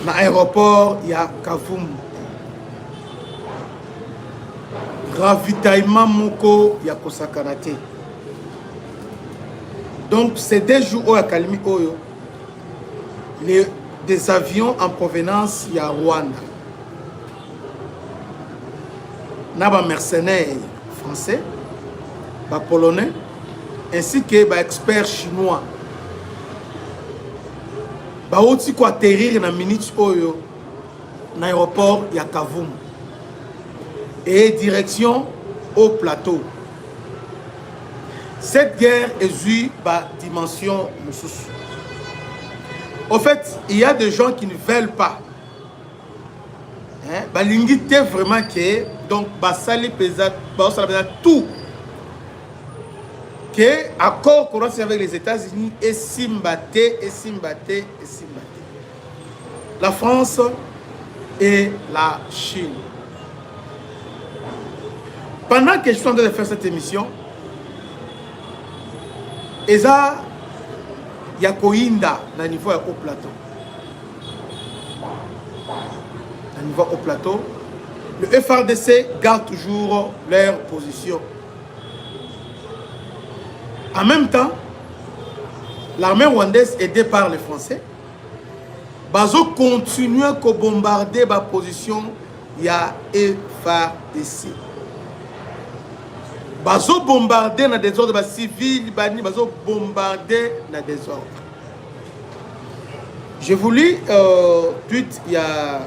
dans l'aéroport, il y a Kavumu. Ravitaillement Moko, il y a Kosakanate. Donc, c'est des jours où il y a Kalimi Oyo. Des avions en provenance, il y a Rwanda. Il y a des mercenaires français, des polonais, ainsi que des experts chinois. Ils ont aussi atterrir dans minute Oyo, dans l'aéroport, il y a Kavumu. Et direction au plateau. Cette guerre est vue par dimension Moussous. Au fait, il y a des gens qui ne veulent pas. Balingité vraiment que donc basali pesa tout que accord qu'on a avec les États-Unis et Simbate. La France et la Chine. Pendant que je suis en train de faire cette émission, il y a Koinda dans le niveau au plateau. Dans le niveau au plateau, le FRDC garde toujours leur position. En même temps, l'armée rwandaise aidée par les Français, bazo continue à bombarder la position il y a FRDC. Bazo bombarder dans des ordres civils, bazo bombarder dans des ordres. Je vous lis tweet, il y a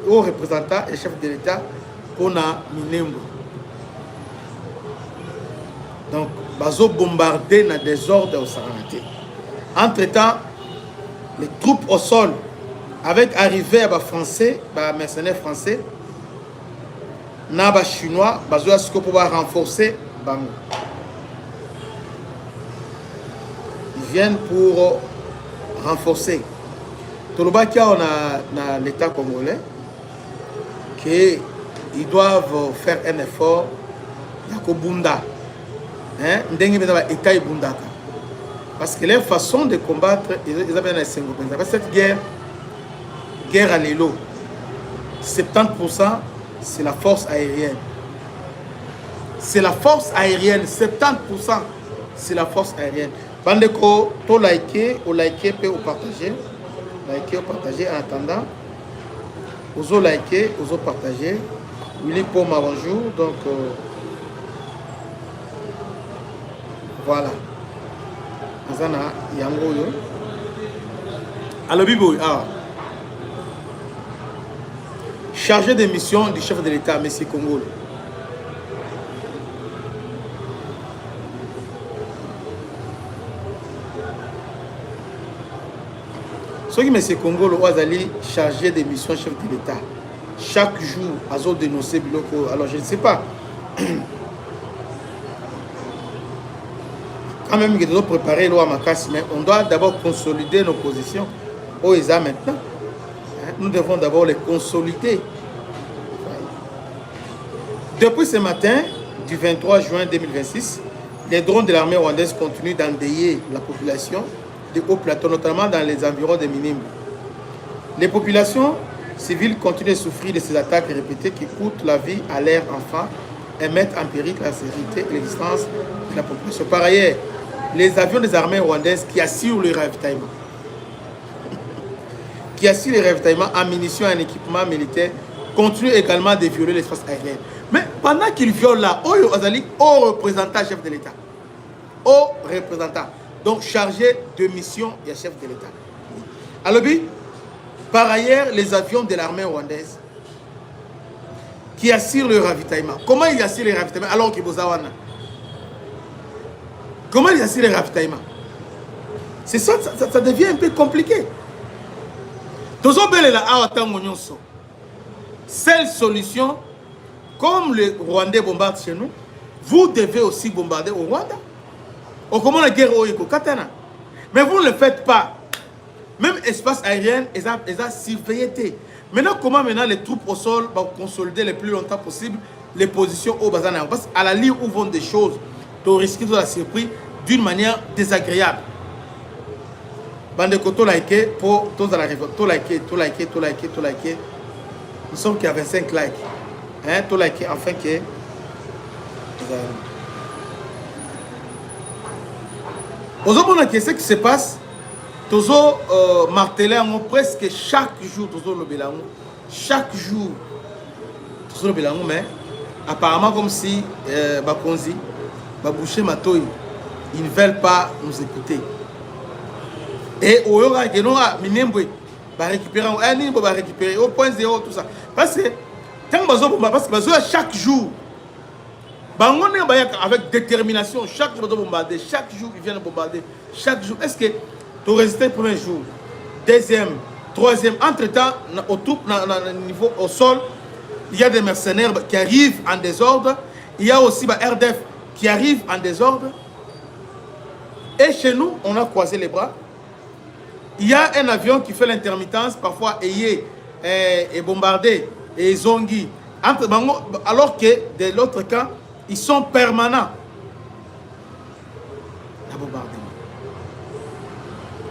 au représentant et chef de l'État qu'on a Minembo. Donc, bazo bombarder dans des ordres au Saranate. Entre-temps, les troupes au sol, avec arrivée à Français, mercenaires français, na chinois, bazo à ce qu'on peut renforcer. Ils viennent pour renforcer. Tolobakia, on a l'État congolais qu'ils doivent faire un effort. Yakobunda. Parce que leur façon de combattre, ils avaient cette guerre à l'élo. 70% c'est la force aérienne. C'est la force aérienne, 70% c'est la force aérienne. Bandeko, to liker, au liker, peut au partager. Liker, au partager en attendant. Oso liker, oso partager. Willy Poma, bonjour. Donc, voilà. Azana, yango yo. Alors, Bibo, chargé de mission du chef de l'État, M. Congo. Ceux qui M. Congo, le Ouazali, chargé de mission chef de l'État, chaque jour, à zone dénoncé Biloko. Alors, je ne sais pas. Quand même, il doit préparer l'eau à Makassi, mais on doit d'abord consolider nos positions au ESA maintenant. Nous devons d'abord les consolider. Depuis ce matin, du 23 juin 2026, les drones de l'armée rwandaise continuent d'endeuiller la population de haut plateau, notamment dans les environs de Minimbu. Les populations civiles continuent de souffrir de ces attaques répétées qui coûtent la vie à leurs enfants et mettent en péril la sécurité et l'existence de la population. Par ailleurs, les avions des armées rwandaises qui assurent le ravitaillement, en munitions et en équipement militaire, continuent également de violer l'espace aérien. Mais pendant qu'ils violent là, Oyo Azali, au représentant chef de l'État, au représentant, donc chargé de mission et chef de l'État. Alors, par ailleurs, les avions de l'armée rwandaise qui assurent le ravitaillement. Comment ils assurent le ravitaillement alors qu'ils vous awana? Comment ils assurent le ravitaillement? C'est ça, ça devient un peu compliqué. Seule solution, comme les Rwandais bombardent chez nous, vous devez aussi bombarder au Rwanda. Au comment la guerre au Katana. Mais vous ne le faites pas. Même espace aérien, ils ont surveillé. Maintenant, comment maintenant les troupes au sol vont consolider le plus longtemps possible les positions au Bazana? Parce qu'à la ligne où vont des choses, tu risques de la surprise d'une manière désagréable. Bande Koto liké pour tous à la révolte. Tout liké. Nous sommes qu'à 25 likes. Hein, tout liké afin que. Aujourd'hui, qu'est-ce qui se passe? Toujours marteler presque chaque jour. Toujours le bilan. Chaque jour. Toujours le bilan, mais apparemment comme si Bakonzi, Babouché Matoy, ils ne veulent pas nous écouter. Et au Yoga, ils n'ont pas récupérer, va récupérer au point zéro, tout ça. Parce que, parce que chaque jour, avec détermination, chaque jour, bombarder, chaque jour, ils viennent bombarder. Chaque jour. Est-ce que tu as résisté le premier jour, deuxième, troisième, entre-temps, niveau au sol, il y a des mercenaires qui arrivent en désordre. Il y a aussi RDF qui arrive en désordre. Et chez nous, on a croisé les bras. Il y a un avion qui fait l'intermittence, parfois et bombardé, et zongi. Alors que de l'autre camp, ils sont permanents. La bombardement.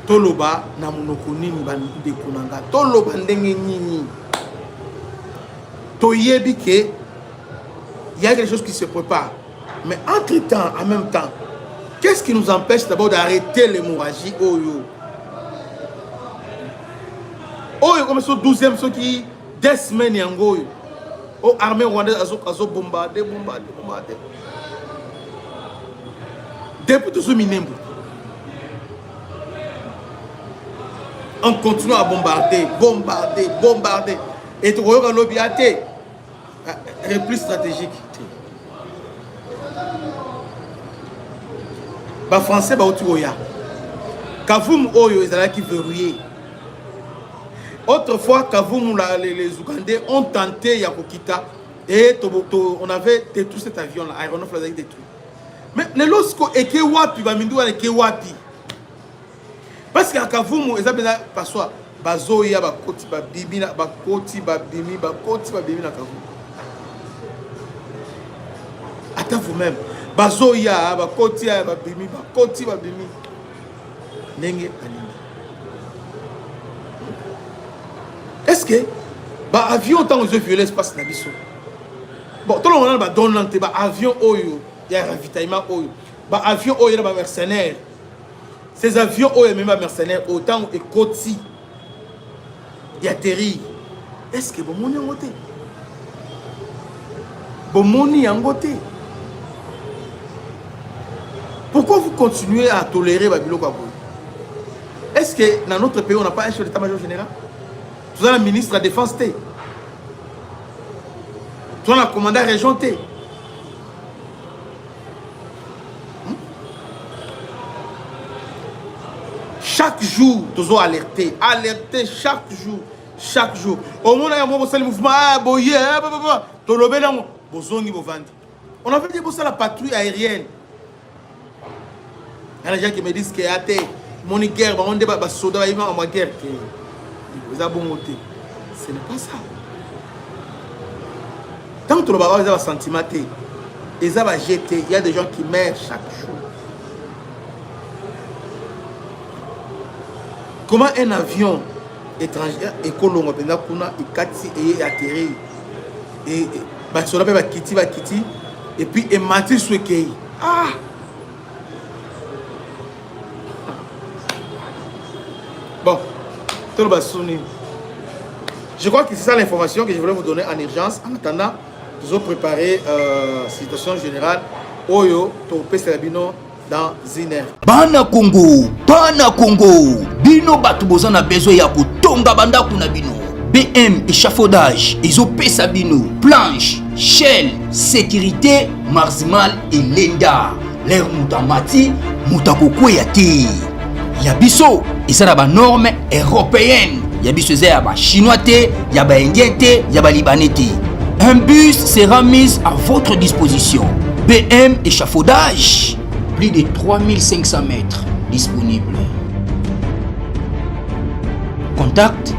Toloba, namunokuni, nibandekunanga. Toloba ndenge nini. Toyebi ke, il y a quelque chose qui se prépare. Mais entre-temps, en même temps, qu'est-ce qui nous empêche d'abord d'arrêter l'hémorragie? Comme ce 12e, ceux qui, des semaines, l'armée rwandaise a bombardé. Depuis tout ce Minembwe, on continue à bombarder. Et tu vois que l'objet est plus stratégique. Les Français, Kavumu Oyo, ils allaient qui verrouiller. Autrefois, Kavumu, les Ougandais ont tenté Yakokita et on avait détruit cet avion-là. Aéronef l'avait détruit. Mais lorsqu'on est Kewapi, parce qu'à Kavumu, ils avaient pas soi. Bazoya, Bakoti, Babimi, na Kavumu. Attends vous-même. Bazoya, Bakoti, Babimi, Bakoti, Babimi. Nenge Animi. Est-ce que l'avion tant que je violais l'espace Nabiso? Bon, tout le monde a donné l'avion Oyo, il y a un ravitaillement Oyo. L'avion Oyo, il y a un mercenaire. Ces avions Oyo, même un mercenaire, autant que Koti, il y a atterri. Est-ce que bon moni en côté? Bon moni en côté. Pourquoi vous continuez à tolérer Babilo Kabou? Est-ce que dans notre pays, on n'a pas un chef d'état-major général? Vous avez un ministre de la Défense T. Vous avez un commandant région T. Chaque jour, toujours alerté chaque jour. Au moment où on a le mouvement, on a fait dire la patrouille aérienne. Il y a des gens qui me disent que mon guerre, on débat soda, il va en guerre. Ce n'est pas ça. Tant que le baba a un sentiment, il y a des gens qui meurent chaque jour. Comment un avion étranger et colon il atterri et et puis il m'a dit ce qu'il bon, je crois que c'est ça l'information que je voulais vous donner en urgence. En attendant, nous avons préparé situation générale Oyo Topé Serabino dans Ziner. Bana Congo, bino batu bozana besoin ya kutonga banda kuna bino. BM échafaudage, Isopesa bino, planche, shell, sécurité, marzimal et lenda. L'air mutamati, mutakoko yati. Yabiso, isara ba norme européenne. Yabiso ya ba chinois te, ya ba indien te, ya ba libanais te. Un bus sera mis à votre disposition. BM échafaudage. Plus de 3500 mètres disponibles. Contact.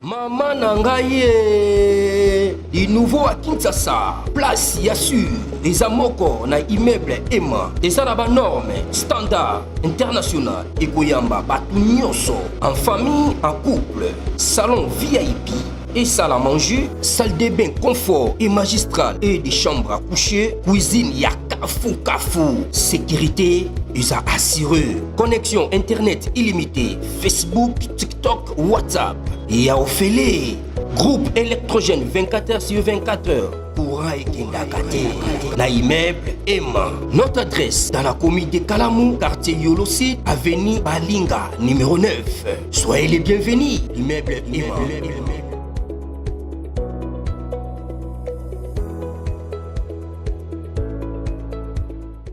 Maman Nangaye. du nouveau à Kinshasa. Place Yassur. Les amoko na immeuble Emma. Des arabes normes, standard, international. Et Goyamba, batu nyonso. En famille, en couple. Salon VIP. Et salle à manger, salle de bain confort et magistral et des chambres à coucher, cuisine ya kafou. Sécurité, ils ont assuré. Connexion internet illimitée, Facebook, TikTok, WhatsApp. Et à Ophélie, groupe électrogène 24h/24h. Courant et Kindakate. La immeuble Emma. Notre adresse dans la commune de Kalamou, quartier Yolosi, avenue Balinga, numéro 9. Soyez les bienvenus. Immeuble Emma.